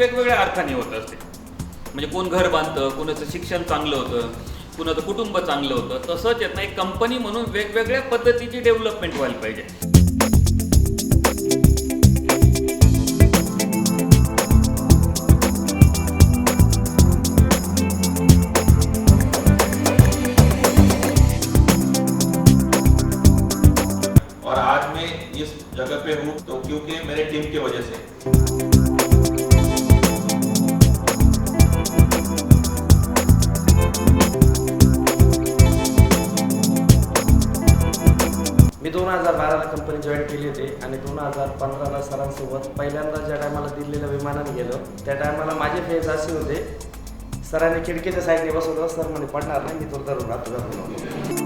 वेगवेगळ्या अर्थाने होत असते. म्हणजे कोण घर बांधतं, कुणाचं शिक्षण चांगलं होतं, कुणाचं कुटुंब चांगलं होतं. तसंच येत नाही, कंपनी म्हणून वेगवेगळ्या पद्धतीची डेव्हलपमेंट व्हायला पाहिजे. और आज मैं इस जगह पे हूँ तो क्योंकि मेरे टीम की वजह से। मी 2012ला कंपनी जॉईन केली होती आणि 2015ला सरांसोबत पहिल्यांदा ज्या टायमाला दिल्लीला विमानाने गेलो त्या टायमाला माझे फेज असे होते, सरांनी खिडकीच्या साईडने बसवलं, सर म्हणे पडणार नाही, मी तो धरून राहतो.